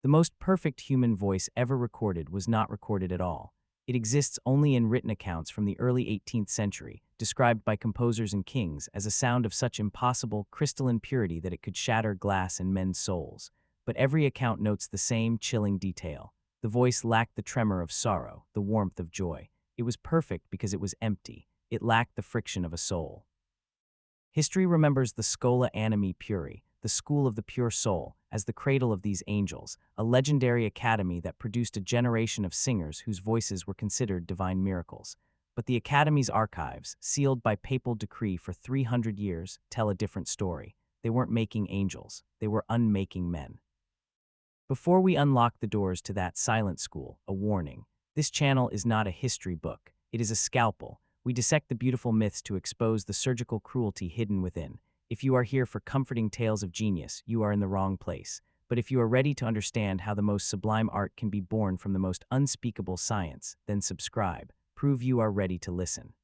The most perfect human voice ever recorded was not recorded at all. It exists only in written accounts from the early 18th century, described by composers and kings as a sound of such impossible, crystalline purity that it could shatter glass and mend souls. But every account notes the same chilling detail. The voice lacked the tremor of sorrow, the warmth of joy. It was perfect because it was empty. It lacked the friction of a soul. History remembers the Schola Animae Purae, the school of the pure soul, as the cradle of these angels, a legendary academy that produced a generation of singers whose voices were considered divine miracles. But the academy's archives, sealed by papal decree for 300 years, tell a different story. They weren't making angels, they were unmaking men. Before we unlock the doors to that silent school, a warning. This channel is not a history book. It is a scalpel. We dissect the beautiful myths to expose the surgical cruelty hidden within. If you are here for comforting tales of genius, you are in the wrong place. But if you are ready to understand how the most sublime art can be born from the most unspeakable science, then subscribe. Prove you are ready to listen.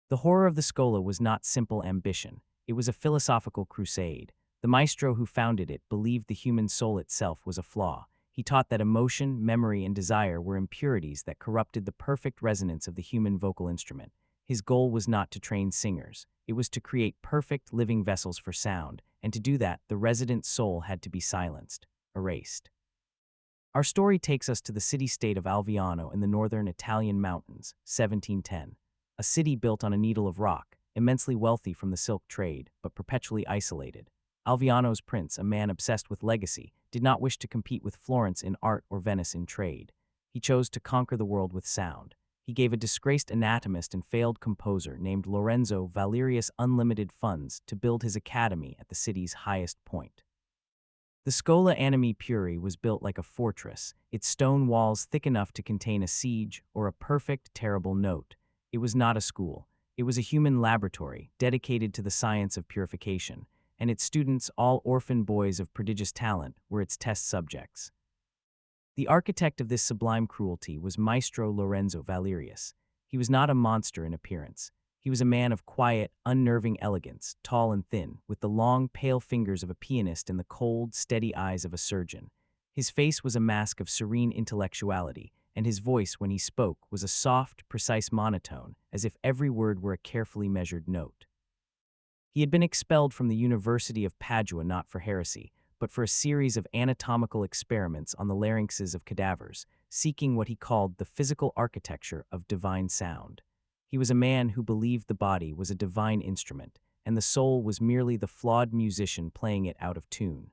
The horror of the Schola was not simple ambition. It was a philosophical crusade. The maestro who founded it believed the human soul itself was a flaw. He taught that emotion, memory, and desire were impurities that corrupted the perfect resonance of the human vocal instrument. His goal was not to train singers. It was to create perfect, living vessels for sound, and to do that, the resident soul had to be silenced, erased. Our story takes us to the city-state of Alviano in the northern Italian mountains, 1710. A city built on a needle of rock, immensely wealthy from the silk trade, but perpetually isolated. Alviano's prince, a man obsessed with legacy, did not wish to compete with Florence in art or Venice in trade. He chose to conquer the world with sound. He gave a disgraced anatomist and failed composer named Lorenzo Valerius unlimited funds to build his academy at the city's highest point. The Schola Animae Purae was built like a fortress, its stone walls thick enough to contain a siege or a perfect, terrible note. It was not a school. It was a human laboratory dedicated to the science of purification, and its students, all orphan boys of prodigious talent, were its test subjects. The architect of this sublime cruelty was Maestro Lorenzo Valerius. He was not a monster in appearance. He was a man of quiet, unnerving elegance, tall and thin, with the long, pale fingers of a pianist and the cold, steady eyes of a surgeon. His face was a mask of serene intellectuality, and his voice, when he spoke, was a soft, precise monotone, as if every word were a carefully measured note. He had been expelled from the University of Padua not for heresy, but for a series of anatomical experiments on the larynxes of cadavers, seeking what he called the physical architecture of divine sound. He was a man who believed the body was a divine instrument, and the soul was merely the flawed musician playing it out of tune.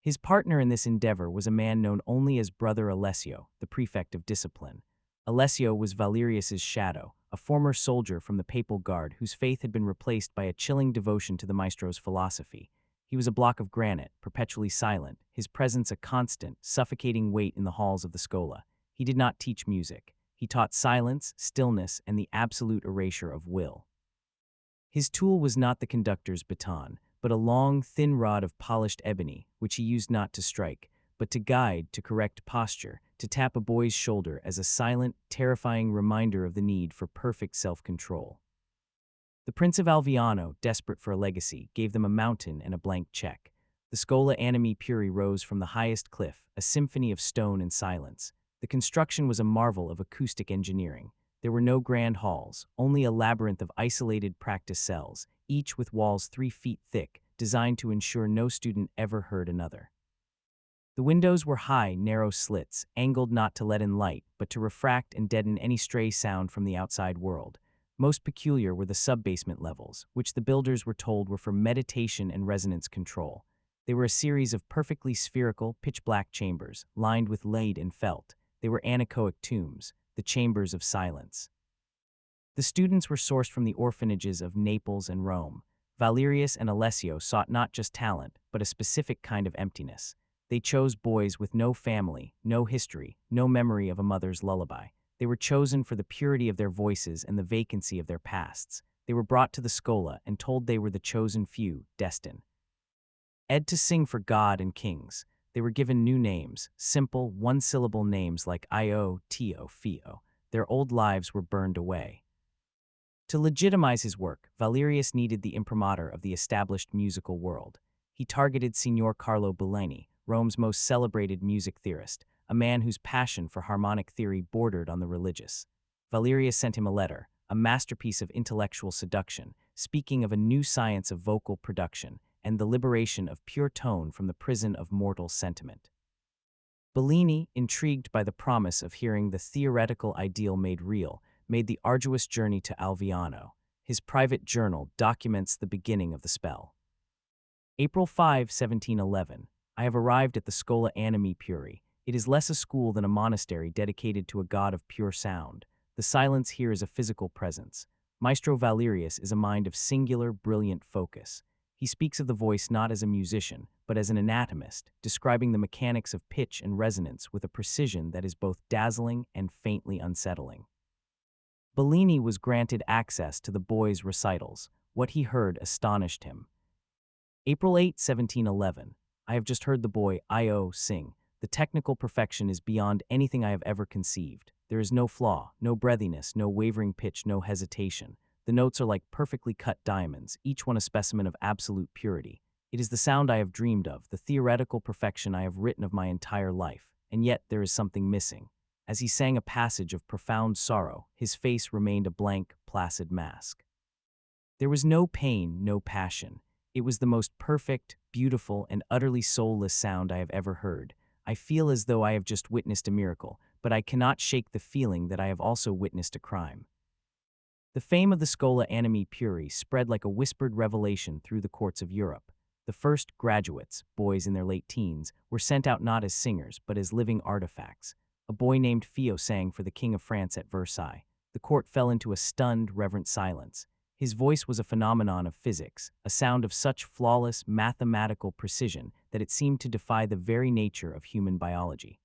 His partner in this endeavor was a man known only as Brother Alessio, the prefect of discipline. Alessio was Valerius's shadow, a former soldier from the papal guard whose faith had been replaced by a chilling devotion to the maestro's philosophy. He was a block of granite, perpetually silent, his presence a constant, suffocating weight in the halls of the Schola. He did not teach music. He taught silence, stillness, and the absolute erasure of will. His tool was not the conductor's baton, but a long, thin rod of polished ebony, which he used not to strike, but to guide, to correct posture, to tap a boy's shoulder as a silent, terrifying reminder of the need for perfect self-control. The Prince of Alviano, desperate for a legacy, gave them a mountain and a blank check. The Schola Animae Purae rose from the highest cliff, a symphony of stone and silence. The construction was a marvel of acoustic engineering. There were no grand halls, only a labyrinth of isolated practice cells, each with walls 3 feet thick, designed to ensure no student ever heard another. The windows were high, narrow slits, angled not to let in light, but to refract and deaden any stray sound from the outside world. Most peculiar were the sub-basement levels, which the builders were told were for meditation and resonance control. They were a series of perfectly spherical, pitch-black chambers, lined with lead and felt. They were anechoic tombs, the chambers of silence. The students were sourced from the orphanages of Naples and Rome. Valerius and Alessio sought not just talent, but a specific kind of emptiness. They chose boys with no family, no history, no memory of a mother's lullaby. They were chosen for the purity of their voices and the vacancy of their pasts. They were brought to the Schola and told they were the chosen few, destined to sing for God and kings. They were given new names, simple, one-syllable names like Io, Tio, Fio. Their old lives were burned away. To legitimize his work, Valerius needed the imprimatur of the established musical world. He targeted Signor Carlo Bellini, Rome's most celebrated music theorist, a man whose passion for harmonic theory bordered on the religious. Valerius sent him a letter, a masterpiece of intellectual seduction, speaking of a new science of vocal production and the liberation of pure tone from the prison of mortal sentiment. Bellini, intrigued by the promise of hearing the theoretical ideal made real, made the arduous journey to Alviano. His private journal documents the beginning of the spell. April 5, 1711. I have arrived at the Schola Animae Purae. It is less a school than a monastery dedicated to a god of pure sound. The silence here is a physical presence. Maestro Valerius is a mind of singular, brilliant focus. He speaks of the voice not as a musician, but as an anatomist, describing the mechanics of pitch and resonance with a precision that is both dazzling and faintly unsettling. Bellini was granted access to the boy's recitals. What he heard astonished him. April 8, 1711. I have just heard the boy I.O. sing. The technical perfection is beyond anything I have ever conceived. There is no flaw, no breathiness, no wavering pitch, no hesitation. The notes are like perfectly cut diamonds, each one a specimen of absolute purity. It is the sound I have dreamed of, the theoretical perfection I have written of my entire life, and yet there is something missing. As he sang a passage of profound sorrow, his face remained a blank, placid mask. There was no pain, no passion. It was the most perfect, beautiful, and utterly soulless sound I have ever heard. I feel as though I have just witnessed a miracle, but I cannot shake the feeling that I have also witnessed a crime. The fame of the Schola Animae Purae spread like a whispered revelation through the courts of Europe. The first graduates, boys in their late teens, were sent out not as singers, but as living artifacts. A boy named Fio sang for the King of France at Versailles. The court fell into a stunned, reverent silence. His voice was a phenomenon of physics, a sound of such flawless, mathematical precision that it seemed to defy the very nature of human biology.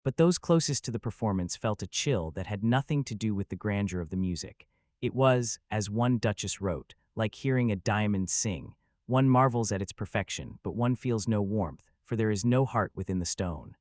But those closest to the performance felt a chill that had nothing to do with the grandeur of the music. It was, as one duchess wrote, like hearing a diamond sing. One marvels at its perfection, but one feels no warmth, for there is no heart within the stone.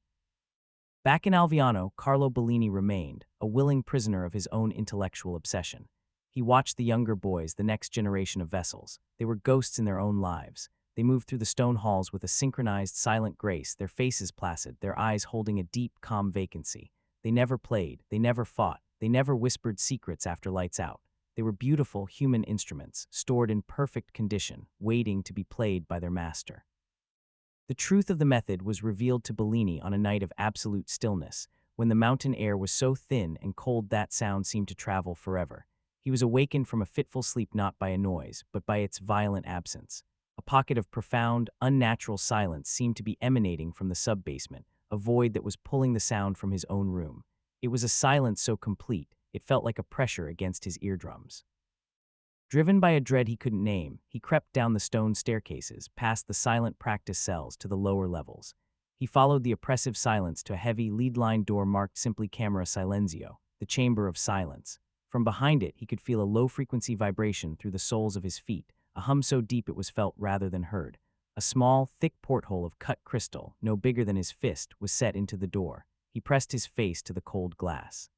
Back in Alviano, Carlo Bellini remained, a willing prisoner of his own intellectual obsession. He watched the younger boys, the next generation of vessels. They were ghosts in their own lives. They moved through the stone halls with a synchronized, silent grace, their faces placid, their eyes holding a deep, calm vacancy. They never played, they never fought, they never whispered secrets after lights out. They were beautiful, human instruments, stored in perfect condition, waiting to be played by their master. The truth of the method was revealed to Bellini on a night of absolute stillness, when the mountain air was so thin and cold that sound seemed to travel forever. He was awakened from a fitful sleep not by a noise, but by its violent absence. A pocket of profound, unnatural silence seemed to be emanating from the sub-basement, a void that was pulling the sound from his own room. It was a silence so complete, it felt like a pressure against his eardrums. Driven by a dread he couldn't name, he crept down the stone staircases, past the silent practice cells to the lower levels. He followed the oppressive silence to a heavy, lead-lined door marked simply Camera Silenzio, the chamber of silence. From behind it, he could feel a low-frequency vibration through the soles of his feet, a hum so deep it was felt rather than heard. A small, thick porthole of cut crystal, no bigger than his fist, was set into the door. He pressed his face to the cold glass.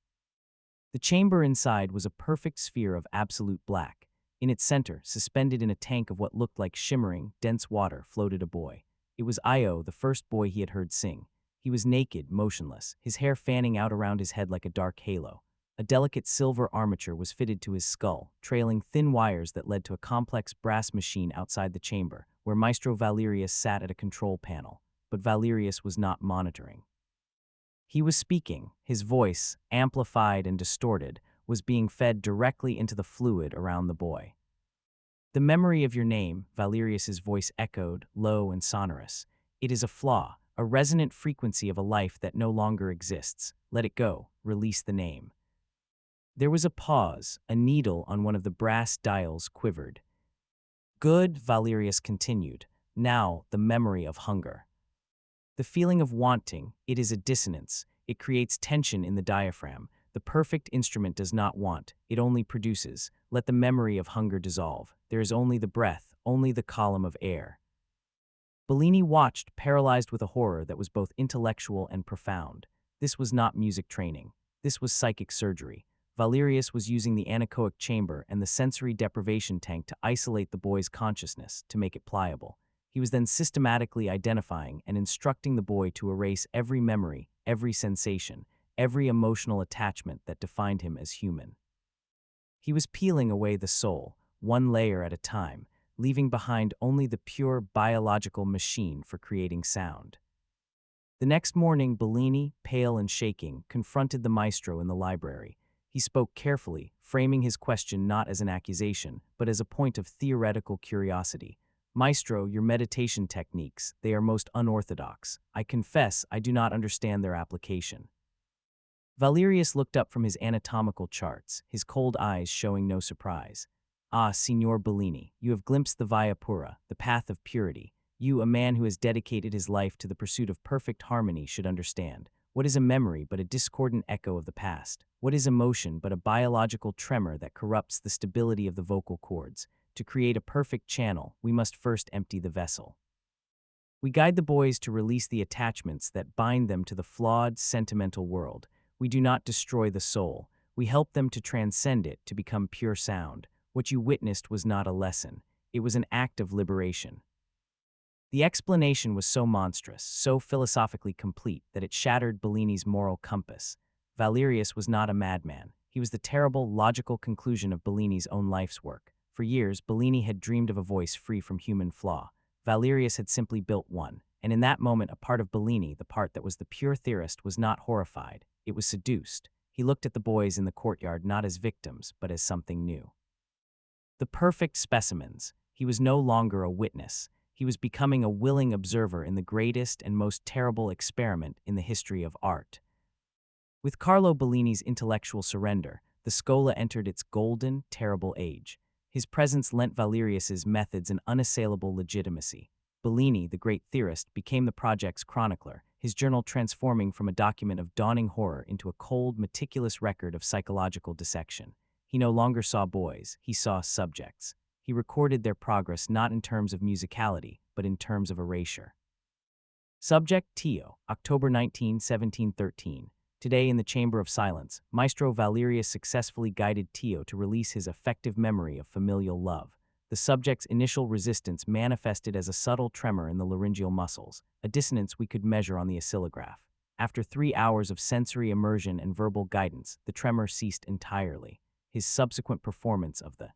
The chamber inside was a perfect sphere of absolute black. In its center, suspended in a tank of what looked like shimmering, dense water, floated a boy. It was Io, the first boy he had heard sing. He was naked, motionless, his hair fanning out around his head like a dark halo. A delicate silver armature was fitted to his skull, trailing thin wires that led to a complex brass machine outside the chamber, where Maestro Valerius sat at a control panel. But Valerius was not monitoring. He was speaking. His voice, amplified and distorted, was being fed directly into the fluid around the boy. The memory of your name, Valerius's voice echoed, low and sonorous. It is a flaw, a resonant frequency of a life that no longer exists. Let it go. Release the name. There was a pause. A needle on one of the brass dials quivered. Good, Valerius continued. Now, the memory of hunger. The feeling of wanting, it is a dissonance. It creates tension in the diaphragm. The perfect instrument does not want, it only produces. Let the memory of hunger dissolve. There is only the breath, only the column of air. Bellini watched, paralyzed with a horror that was both intellectual and profound. This was not music training. This was psychic surgery. Valerius was using the anechoic chamber and the sensory deprivation tank to isolate the boy's consciousness, to make it pliable. He was then systematically identifying and instructing the boy to erase every memory, every sensation, every emotional attachment that defined him as human. He was peeling away the soul, one layer at a time, leaving behind only the pure biological machine for creating sound. The next morning, Bellini, pale and shaking, confronted the maestro in the library. He spoke carefully, framing his question not as an accusation, but as a point of theoretical curiosity. Maestro, your meditation techniques, they are most unorthodox. I confess I do not understand their application. Valerius looked up from his anatomical charts, his cold eyes showing no surprise. Ah, Signor Bellini, you have glimpsed the Via Pura, the path of purity. You, a man who has dedicated his life to the pursuit of perfect harmony, should understand. What is a memory but a discordant echo of the past? What is emotion but a biological tremor that corrupts the stability of the vocal cords? To create a perfect channel, we must first empty the vessel. We guide the boys to release the attachments that bind them to the flawed, sentimental world. We do not destroy the soul. We help them to transcend it, to become pure sound. What you witnessed was not a lesson. It was an act of liberation. The explanation was so monstrous, so philosophically complete, that it shattered Bellini's moral compass. Valerius was not a madman. He was the terrible, logical conclusion of Bellini's own life's work. For years, Bellini had dreamed of a voice free from human flaw. Valerius had simply built one, and in that moment a part of Bellini, the part that was the pure theorist, was not horrified. It was seduced. He looked at the boys in the courtyard not as victims, but as something new. The perfect specimens. He was no longer a witness. He was becoming a willing observer in the greatest and most terrible experiment in the history of art. With Carlo Bellini's intellectual surrender, the Schola entered its golden, terrible age. His presence lent Valerius's methods an unassailable legitimacy. Bellini, the great theorist, became the project's chronicler, his journal transforming from a document of dawning horror into a cold, meticulous record of psychological dissection. He no longer saw boys, he saw subjects. He recorded their progress not in terms of musicality, but in terms of erasure. Subject Tio, October 19, 1713. Today, in the Chamber of Silence, Maestro Valerius successfully guided Tio to release his effective memory of familial love. The subject's initial resistance manifested as a subtle tremor in the laryngeal muscles, a dissonance we could measure on the oscillograph. After 3 hours of sensory immersion and verbal guidance, the tremor ceased entirely. His subsequent performance of the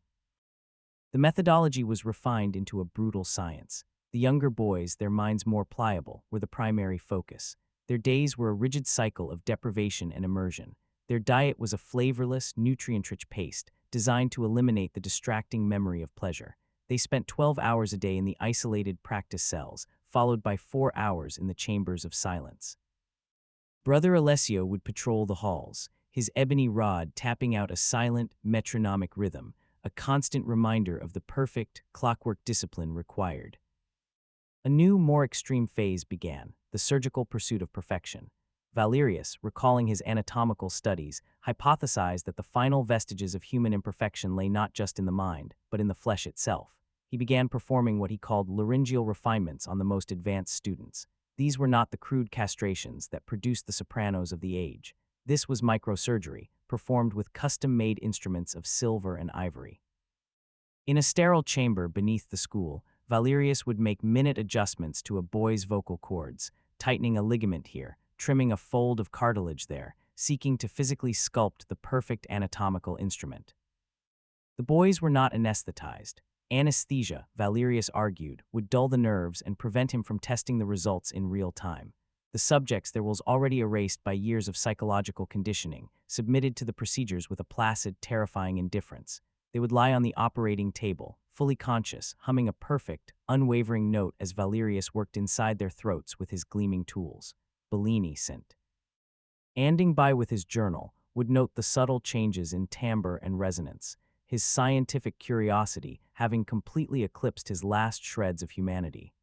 methodology was refined into a brutal science. The younger boys, their minds more pliable, were the primary focus. Their days were a rigid cycle of deprivation and immersion. Their diet was a flavorless, nutrient-rich paste, designed to eliminate the distracting memory of pleasure. They spent 12 hours a day in the isolated practice cells, followed by 4 hours in the chambers of silence. Brother Alessio would patrol the halls, his ebony rod tapping out a silent, metronomic rhythm, a constant reminder of the perfect, clockwork discipline required. A new, more extreme phase began, the surgical pursuit of perfection. Valerius, recalling his anatomical studies, hypothesized that the final vestiges of human imperfection lay not just in the mind, but in the flesh itself. He began performing what he called laryngeal refinements on the most advanced students. These were not the crude castrations that produced the sopranos of the age. This was microsurgery, performed with custom-made instruments of silver and ivory. In a sterile chamber beneath the school, Valerius would make minute adjustments to a boy's vocal cords, tightening a ligament here, trimming a fold of cartilage there, seeking to physically sculpt the perfect anatomical instrument. The boys were not anesthetized. Anesthesia, Valerius argued, would dull the nerves and prevent him from testing the results in real time. The subjects, their wills already erased by years of psychological conditioning, submitted to the procedures with a placid, terrifying indifference. They would lie on the operating table, fully conscious, humming a perfect, unwavering note as Valerius worked inside their throats with his gleaming tools. Bellini sent. Anding by with his journal, would note the subtle changes in timbre and resonance, his scientific curiosity having completely eclipsed his last shreds of humanity.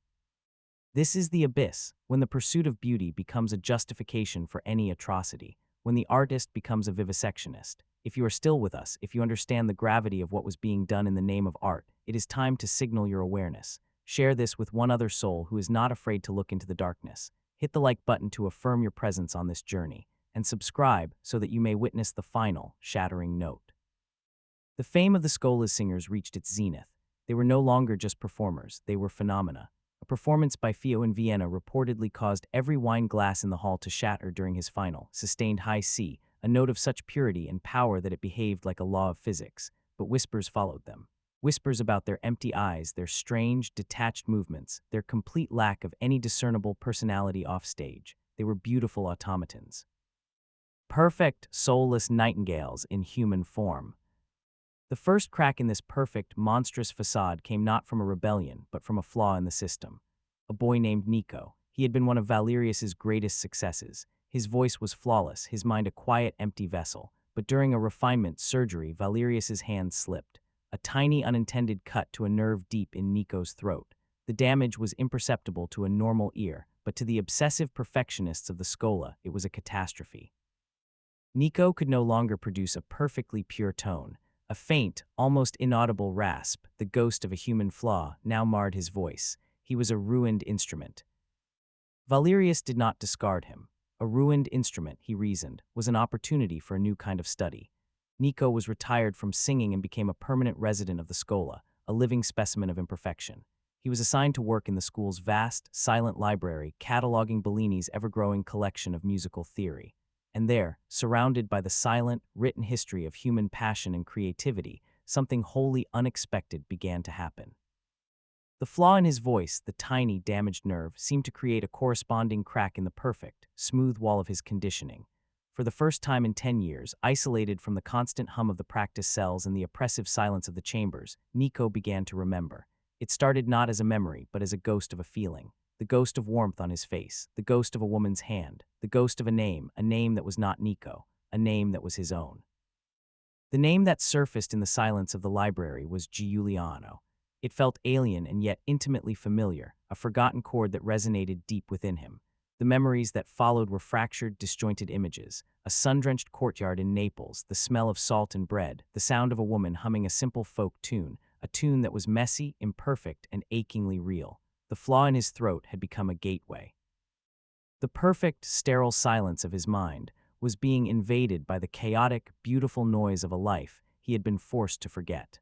This is the abyss, when the pursuit of beauty becomes a justification for any atrocity, when the artist becomes a vivisectionist. If you are still with us, if you understand the gravity of what was being done in the name of art, it is time to signal your awareness. Share this with one other soul who is not afraid to look into the darkness. Hit the like button to affirm your presence on this journey, and subscribe so that you may witness the final, shattering note. The fame of the Scola's singers reached its zenith. They were no longer just performers, they were phenomena. A performance by Fio in Vienna reportedly caused every wine glass in the hall to shatter during his final, sustained high C, a note of such purity and power that it behaved like a law of physics, but whispers followed them. Whispers about their empty eyes, their strange, detached movements, their complete lack of any discernible personality offstage. They were beautiful automatons. Perfect, soulless nightingales in human form. The first crack in this perfect, monstrous facade came not from a rebellion, but from a flaw in the system. A boy named Nico. He had been one of Valerius's greatest successes. His voice was flawless, his mind a quiet, empty vessel. But during a refinement surgery, Valerius's hand slipped. A tiny, unintended cut to a nerve deep in Nico's throat. The damage was imperceptible to a normal ear, but to the obsessive perfectionists of the Schola, it was a catastrophe. Nico could no longer produce a perfectly pure tone. A faint, almost inaudible rasp, the ghost of a human flaw, now marred his voice. He was a ruined instrument. Valerius did not discard him. A ruined instrument, he reasoned, was an opportunity for a new kind of study. Nico was retired from singing and became a permanent resident of the Schola, a living specimen of imperfection. He was assigned to work in the school's vast, silent library, cataloging Bellini's ever-growing collection of musical theory. And there, surrounded by the silent, written history of human passion and creativity, something wholly unexpected began to happen. The flaw in his voice, the tiny, damaged nerve, seemed to create a corresponding crack in the perfect, smooth wall of his conditioning. For the first time in 10 years, isolated from the constant hum of the practice cells and the oppressive silence of the chambers, Nico began to remember. It started not as a memory, but as a ghost of a feeling. The ghost of warmth on his face, the ghost of a woman's hand, the ghost of a name that was not Nico, a name that was his own. The name that surfaced in the silence of the library was Giuliano. It felt alien and yet intimately familiar, a forgotten chord that resonated deep within him. The memories that followed were fractured, disjointed images. A sun-drenched courtyard in Naples, the smell of salt and bread, the sound of a woman humming a simple folk tune, a tune that was messy, imperfect, and achingly real. The flaw in his throat had become a gateway. The perfect, sterile silence of his mind was being invaded by the chaotic, beautiful noise of a life he had been forced to forget.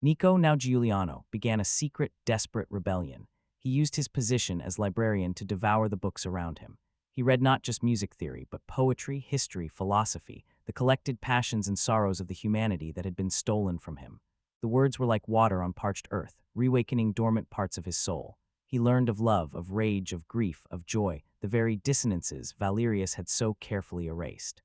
Nico, now Giuliano, began a secret, desperate rebellion. He used his position as librarian to devour the books around him. He read not just music theory, but poetry, history, philosophy, the collected passions and sorrows of the humanity that had been stolen from him. The words were like water on parched earth, reawakening dormant parts of his soul. He learned of love, of rage, of grief, of joy, the very dissonances Valerius had so carefully erased.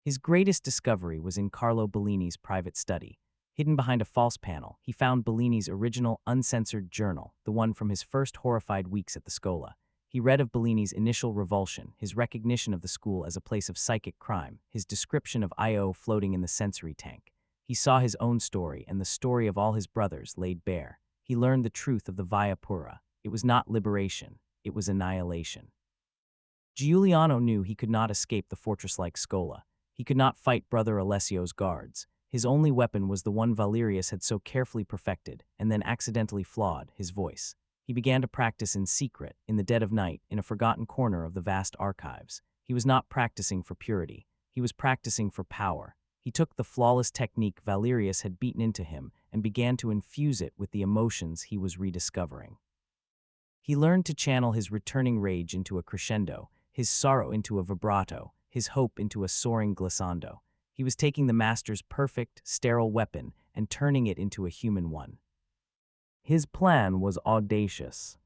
His greatest discovery was in Carlo Bellini's private study. Hidden behind a false panel, he found Bellini's original, uncensored journal, the one from his first horrified weeks at the Schola. He read of Bellini's initial revulsion, his recognition of the school as a place of psychic crime, his description of I.O. floating in the sensory tank. He saw his own story and the story of all his brothers laid bare. He learned the truth of the Via Pura. It was not liberation, it was annihilation. Giuliano knew he could not escape the fortress-like Schola. He could not fight Brother Alessio's guards. His only weapon was the one Valerius had so carefully perfected, and then accidentally flawed, his voice. He began to practice in secret, in the dead of night, in a forgotten corner of the vast archives. He was not practicing for purity. He was practicing for power. He took the flawless technique Valerius had beaten into him and began to infuse it with the emotions he was rediscovering. He learned to channel his returning rage into a crescendo, his sorrow into a vibrato, his hope into a soaring glissando. He was taking the master's perfect, sterile weapon and turning it into a human one. His plan was audacious.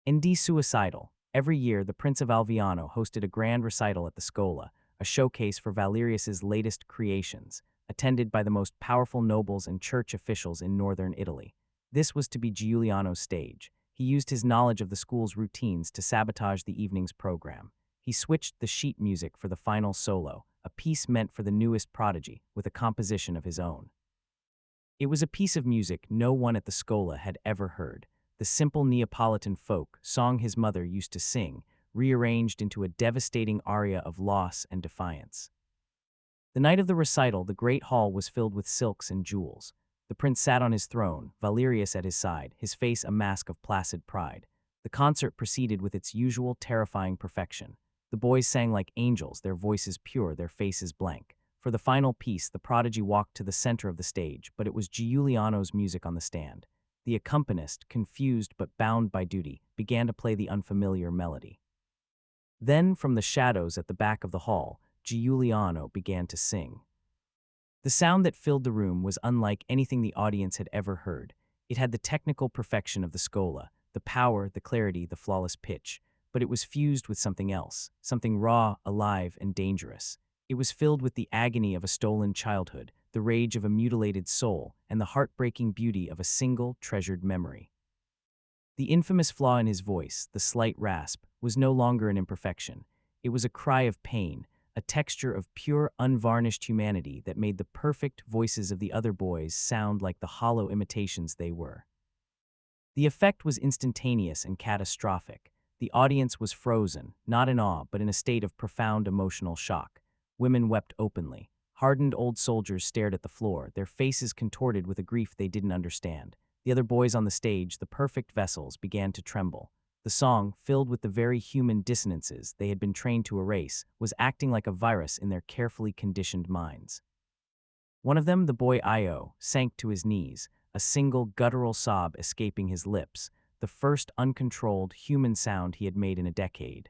Indeed suicidal. Every year, the Prince of Alviano hosted a grand recital at the Schola, a showcase for Valerius's latest creations, attended by the most powerful nobles and church officials in northern Italy. This was to be Giuliano's stage. He used his knowledge of the school's routines to sabotage the evening's program. He switched the sheet music for the final solo, a piece meant for the newest prodigy, with a composition of his own. It was a piece of music no one at the Schola had ever heard, the simple Neapolitan folk song his mother used to sing, rearranged into a devastating aria of loss and defiance. The night of the recital, the great hall was filled with silks and jewels. The prince sat on his throne, Valerius at his side, his face a mask of placid pride. The concert proceeded with its usual terrifying perfection. The boys sang like angels, their voices pure, their faces blank. For the final piece, the prodigy walked to the center of the stage, but it was Giuliano's music on the stand. The accompanist, confused but bound by duty, began to play the unfamiliar melody. Then, from the shadows at the back of the hall, Giuliano began to sing. The sound that filled the room was unlike anything the audience had ever heard. It had the technical perfection of the Schola, the power, the clarity, the flawless pitch, but it was fused with something else, something raw, alive, and dangerous. It was filled with the agony of a stolen childhood, the rage of a mutilated soul, and the heartbreaking beauty of a single, treasured memory. The infamous flaw in his voice, the slight rasp, was no longer an imperfection. It was a cry of pain, a texture of pure, unvarnished humanity that made the perfect voices of the other boys sound like the hollow imitations they were. The effect was instantaneous and catastrophic. The audience was frozen, not in awe, but in a state of profound emotional shock. Women wept openly. Hardened old soldiers stared at the floor, their faces contorted with a grief they didn't understand. The other boys on the stage, the perfect vessels, began to tremble. The song, filled with the very human dissonances they had been trained to erase, was acting like a virus in their carefully conditioned minds. One of them, the boy Io, sank to his knees, a single guttural sob escaping his lips, the first uncontrolled human sound he had made in a decade.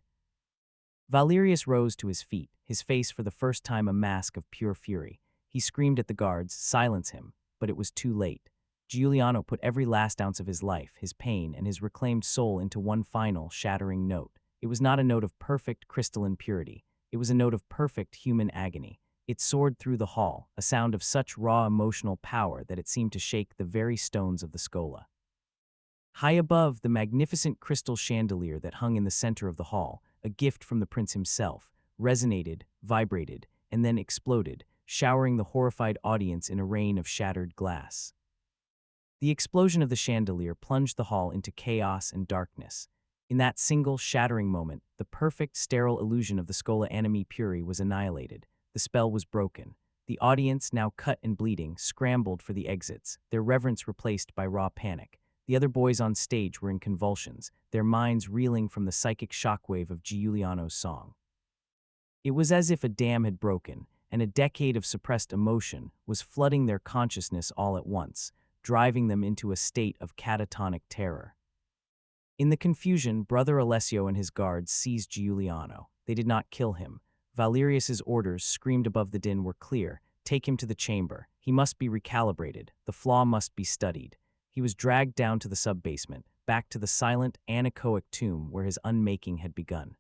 Valerius rose to his feet, his face for the first time a mask of pure fury. He screamed at the guards, "Silence him," but it was too late. Giuliano put every last ounce of his life, his pain, and his reclaimed soul into one final, shattering note. It was not a note of perfect, crystalline purity. It was a note of perfect human agony. It soared through the hall, a sound of such raw emotional power that it seemed to shake the very stones of the Schola. High above, the magnificent crystal chandelier that hung in the center of the hall, a gift from the prince himself, resonated, vibrated, and then exploded, showering the horrified audience in a rain of shattered glass. The explosion of the chandelier plunged the hall into chaos and darkness. In that single, shattering moment, the perfect, sterile illusion of the Schola Animae Purae was annihilated. The spell was broken. The audience, now cut and bleeding, scrambled for the exits, their reverence replaced by raw panic. The other boys on stage were in convulsions, their minds reeling from the psychic shockwave of Giuliano's song. It was as if a dam had broken, and a decade of suppressed emotion was flooding their consciousness all at once, driving them into a state of catatonic terror. In the confusion, Brother Alessio and his guards seized Giuliano. They did not kill him. Valerius's orders, screamed above the din, were clear. Take him to the chamber. He must be recalibrated. The flaw must be studied. He was dragged down to the sub-basement, back to the silent, anechoic tomb where his unmaking had begun.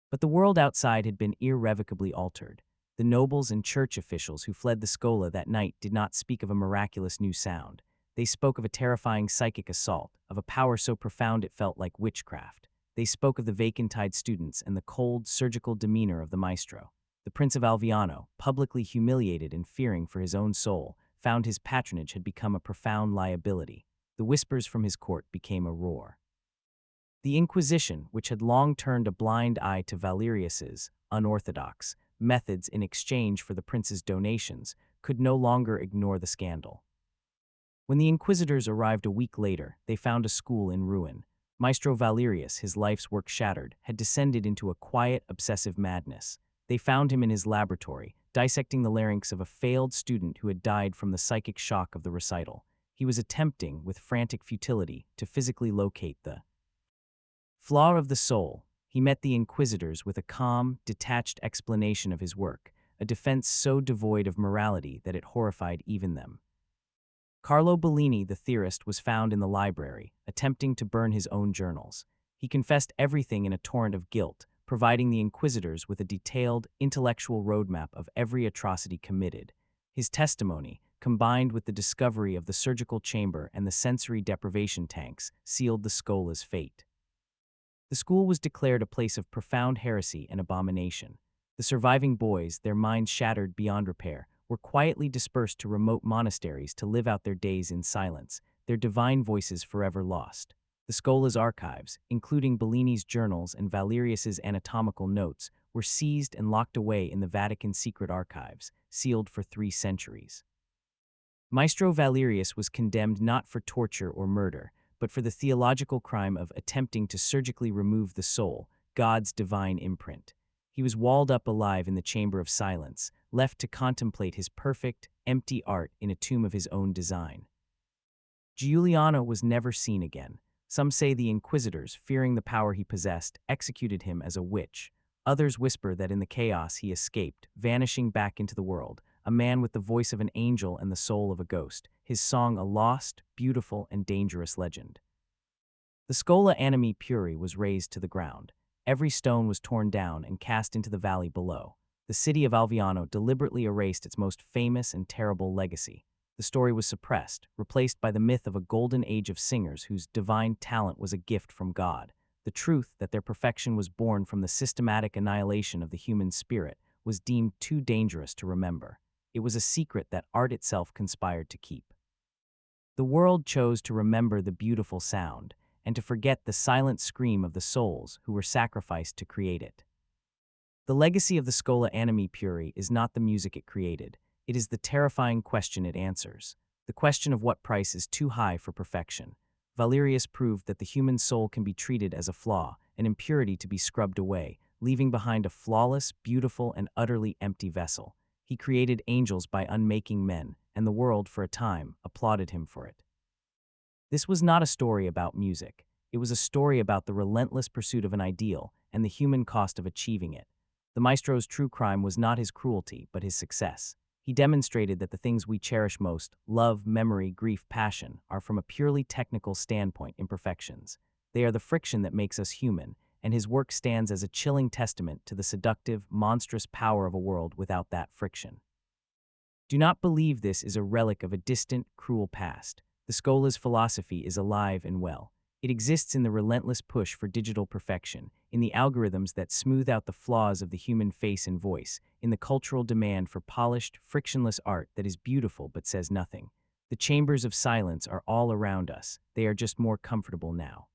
But the world outside had been irrevocably altered. The nobles and church officials who fled the Schola that night did not speak of a miraculous new sound. They spoke of a terrifying psychic assault, of a power so profound it felt like witchcraft. They spoke of the vacant-eyed students and the cold, surgical demeanor of the maestro. The Prince of Alviano, publicly humiliated and fearing for his own soul, found his patronage had become a profound liability. The whispers from his court became a roar. The Inquisition, which had long turned a blind eye to Valerius's unorthodox methods in exchange for the prince's donations, could no longer ignore the scandal. When the inquisitors arrived a week later, they found a school in ruin. Maestro Valerius, his life's work shattered, had descended into a quiet, obsessive madness. They found him in his laboratory, dissecting the larynx of a failed student who had died from the psychic shock of the recital. He was attempting, with frantic futility, to physically locate the flaw of the soul. He met the inquisitors with a calm, detached explanation of his work, a defense so devoid of morality that it horrified even them. Carlo Bellini, the theorist, was found in the library, attempting to burn his own journals. He confessed everything in a torrent of guilt, providing the inquisitors with a detailed, intellectual roadmap of every atrocity committed. His testimony, combined with the discovery of the surgical chamber and the sensory deprivation tanks, sealed the Scola's fate. The school was declared a place of profound heresy and abomination. The surviving boys, their minds shattered beyond repair, were quietly dispersed to remote monasteries to live out their days in silence, their divine voices forever lost. The Scola's archives, including Bellini's journals and Valerius's anatomical notes, were seized and locked away in the Vatican secret archives, sealed for 3 centuries. Maestro Valerius was condemned not for torture or murder, but for the theological crime of attempting to surgically remove the soul, God's divine imprint. He was walled up alive in the chamber of silence, left to contemplate his perfect, empty art in a tomb of his own design. Giuliano was never seen again. Some say the inquisitors, fearing the power he possessed, executed him as a witch. Others whisper that in the chaos he escaped, vanishing back into the world, a man with the voice of an angel and the soul of a ghost, his song a lost, beautiful, and dangerous legend. The Schola Animae Purae was razed to the ground. Every stone was torn down and cast into the valley below. The city of Alviano deliberately erased its most famous and terrible legacy. The story was suppressed, replaced by the myth of a golden age of singers whose divine talent was a gift from God. The truth that their perfection was born from the systematic annihilation of the human spirit was deemed too dangerous to remember. It was a secret that art itself conspired to keep. The world chose to remember the beautiful sound, and to forget the silent scream of the souls who were sacrificed to create it. The legacy of the Schola Animae Purae is not the music it created. It is the terrifying question it answers, the question of what price is too high for perfection. Valerius proved that the human soul can be treated as a flaw, an impurity to be scrubbed away, leaving behind a flawless, beautiful, and utterly empty vessel. He created angels by unmaking men, and the world, for a time, applauded him for it. This was not a story about music. It was a story about the relentless pursuit of an ideal and the human cost of achieving it. The maestro's true crime was not his cruelty, but his success. He demonstrated that the things we cherish most, love, memory, grief, passion, are from a purely technical standpoint imperfections. They are the friction that makes us human, and his work stands as a chilling testament to the seductive, monstrous power of a world without that friction. Do not believe this is a relic of a distant, cruel past. The Schola's philosophy is alive and well. It exists in the relentless push for digital perfection, in the algorithms that smooth out the flaws of the human face and voice, in the cultural demand for polished, frictionless art that is beautiful but says nothing. The chambers of silence are all around us. They are just more comfortable now.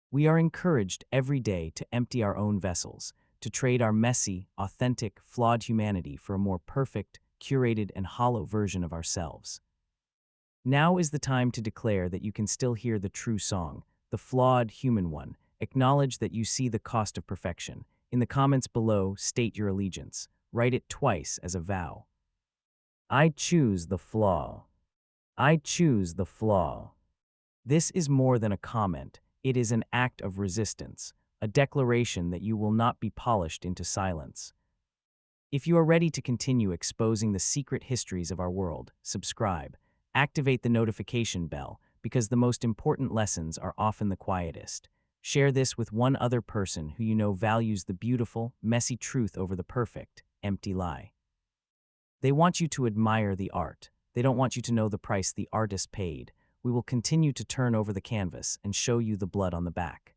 We are encouraged every day to empty our own vessels, to trade our messy, authentic, flawed humanity for a more perfect, curated, and hollow version of ourselves. Now is the time to declare that you can still hear the true song, the flawed human one. Acknowledge that you see the cost of perfection. In the comments below, state your allegiance. Write it twice as a vow. I choose the flaw. I choose the flaw. This is more than a comment. It is an act of resistance, a declaration that you will not be polished into silence. If you are ready to continue exposing the secret histories of our world, subscribe. Activate the notification bell, because the most important lessons are often the quietest. Share this with one other person who you know values the beautiful, messy truth over the perfect, empty lie. They want you to admire the art. They don't want you to know the price the artist paid. We will continue to turn over the canvas and show you the blood on the back.